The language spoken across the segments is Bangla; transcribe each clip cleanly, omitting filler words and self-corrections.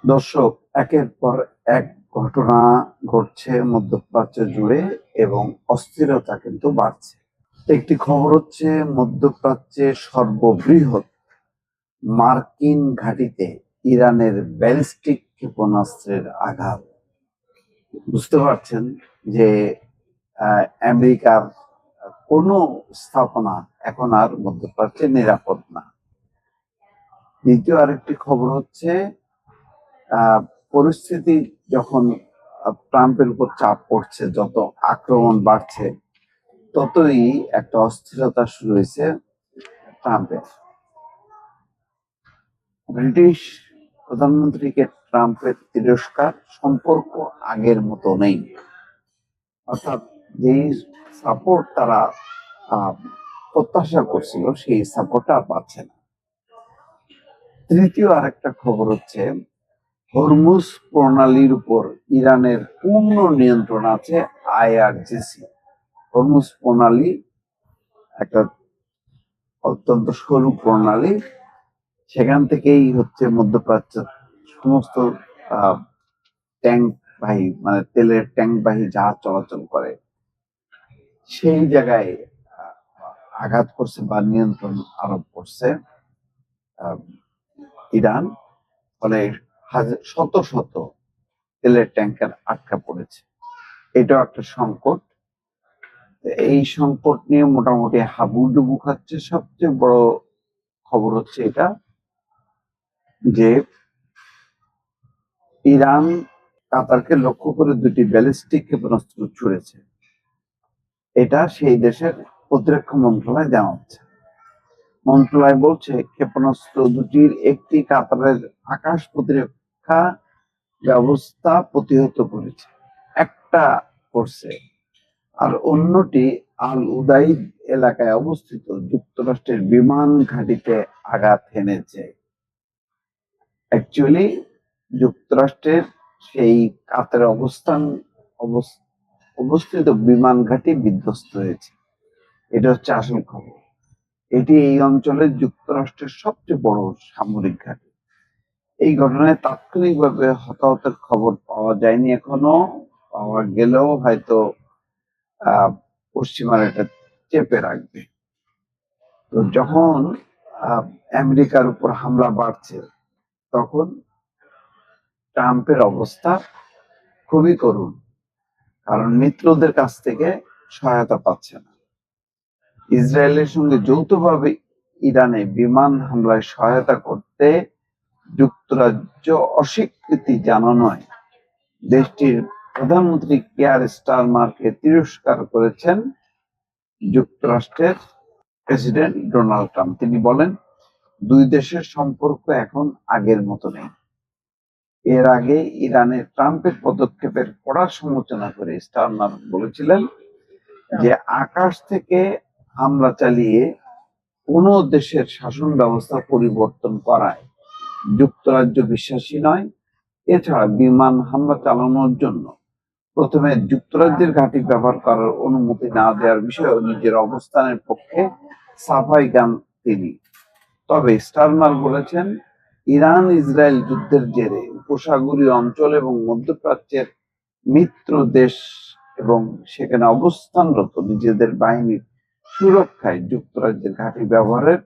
দর্শক, একের পর এক ঘটনা ঘটছে মধ্যপ্রাচ্য জুড়ে এবং অস্থিরতা কিন্তু বাড়ছে। একটি খবর হচ্ছে মধ্যপ্রাচ্যের সর্ববৃহৎ মার্কিন ঘাঁটিতে ইরানের ব্যালিস্টিক ক্ষেপণাস্ত্রের আঘাত। বুঝতে পারছেন যে আমেরিকার কোনো স্থাপনা এখন আর মধ্যপ্রাচ্যে নিরাপদ না। দ্বিতীয় আরেকটি খবর হচ্ছে পরিস্থিতি যখন ট্রাম্পের উপর চাপ পড়ছে, যত আক্রমণ বাড়ছে, ততই একটা অস্থিরতা শুরু হয়েছে ট্রাম্পের। ব্রিটিশ প্রধানমন্ত্রীকে ট্রাম্পের তিরস্কার, সম্পর্ক আগের মতো নেই। অর্থাৎ যেই সাপোর্ট তারা প্রত্যাশা করছিল সেই সাপোর্টটা পাচ্ছে না। তৃতীয় আরেকটা খবর হচ্ছে হরমুজ প্রণালীর উপর ইরানের পূর্ণ নিয়ন্ত্রণ আছে আইআরজিসি। হরমুজ প্রণালী একটা অত্যন্ত সরু প্রণালী, সেখান থেকেই হচ্ছে মধ্যপ্রাচ্য সমস্ত ট্যাঙ্কবাহী মানে তেলের ট্যাঙ্কবাহী জাহাজ চলাচল করে। সেই জায়গায় আঘাত করছে বা নিয়ন্ত্রণ আরোপ করছে ইরান, ফলে শত শত তেলের ট্যাঙ্কার আটকা পড়েছে। এটাও একটা সংকট। এই সংকট নিয়ে মোটামুটি হাবুডুবু খাচ্ছে। সবচেয়ে বড় খবর হচ্ছে এটা যে ইরান কাতারকে লক্ষ্য করে দুটি ব্যালিস্টিক ক্ষেপণাস্ত্র ছুড়েছে। এটা সেই দেশের প্রতিরক্ষা মন্ত্রণালয় জানাচ্ছে। মন্ত্রণালয় বলছে ক্ষেপণাস্ত্র দুটির একটি কাতারের আকাশ প্রতিরক্ষা ব্যবস্থা প্রতিহত করেছে, একটা করছে, আর অন্যটি আল উদাইদ এলাকায় অবস্থিত যুক্তরাষ্ট্রের বিমান ঘাঁটিতে আঘাত হেনেছে। অ্যাকচুয়ালি যুক্তরাষ্ট্রের সেই কাতারে অবস্থিত বিমান ঘাঁটি বিধ্বস্ত হয়েছে। এটা হচ্ছে আসল খবর। এটি এই অঞ্চলের যুক্তরাষ্ট্রের সবচেয়ে বড় সামরিক ঘাঁটি। এই ঘটনায় তাৎক্ষণিকভাবে হতাহতের খবর পাওয়া যায়নি এখনো। পাওয়া গেলেও হয়তো পশ্চিমারা এটা চেপে রাখবে। তো যখন আমেরিকার উপর হামলা বাড়ছে, তখন ট্রাম্পের অবস্থা খুবই করুণ, কারণ মিত্রদের কাছ থেকে সহায়তা পাচ্ছে না। ইসরায়েলের সঙ্গে যৌথভাবে ইরানে বিমান হামলায় সহায়তা করতে যুক্তরাজ্য অস্বীকৃতি জানানোয় দেশটির প্রধানমন্ত্রী কিয়ার স্টারমারকে তিরস্কার করেছেন যুক্তরাষ্ট্রের প্রেসিডেন্ট ডোনাল্ড ট্রাম্প। তিনি বলেন, দুই দেশের সম্পর্ক এখন আগের মতো নেই। এর আগে ইরানের ট্রাম্পের পদক্ষেপের কড়া সমালোচনা করে স্টারমার বলেছিলেন যে আকাশ থেকে হামলা চালিয়ে কোনো দেশের শাসন ব্যবস্থা পরিবর্তন করায় যুক্তরাজ্য বিশ্বাসী নয়। এছাড়া বিমান হামলা চালানোর জন্য প্রথমে যুক্তরাজ্যের ঘাঁটি ব্যবহার করার অনুমতি না দেওয়ার বিষয়েও নিজের অবস্থানের পক্ষে সাফাই গান তিনি। তবে স্টারমার বলেছেন, ইরান ইসরায়েল যুদ্ধের জেরে উপসাগরীয় অঞ্চল এবং মধ্যপ্রাচ্যের মিত্র দেশ এবং সেখানে অবস্থানরত নিজেদের বাহিনীর সুরক্ষায় যুক্তরাজ্যের ঘাঁটি ব্যবহারের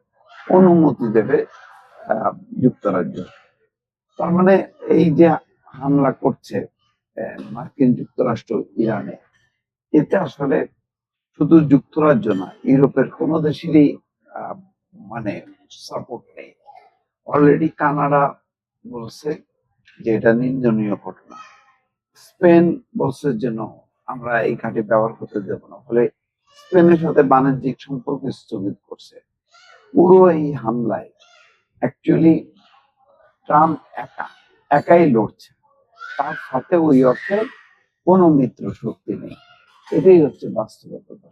অনুমতি দেবে যুক্তরাজ্য। তার মানে এই যে হামলা করছে মার্কিন যুক্তরাষ্ট্র ইরানে, এতে আসলে শুধু যুক্তরাজ্য না, ইউরোপের কোনো দেশেরই মানে সাপোর্ট নেই। অলরেডি কানাডা বলছে যে এটা নিন্দনীয় ঘটনা। স্পেন বলছে যেন আমরা এই ঘাঁটি ব্যবহার করতে দেব না, ফলে স্পেনের সাথে বাণিজ্যিক সম্পর্ক স্থগিত করছে। পুরো এই হামলায় অ্যাকচুয়ালি ট্রাম্প একাই লড়ছে, তার সাথে ওই অর্থে কোনো মিত্র শক্তি নেই। এটাই হচ্ছে বাস্তবতা।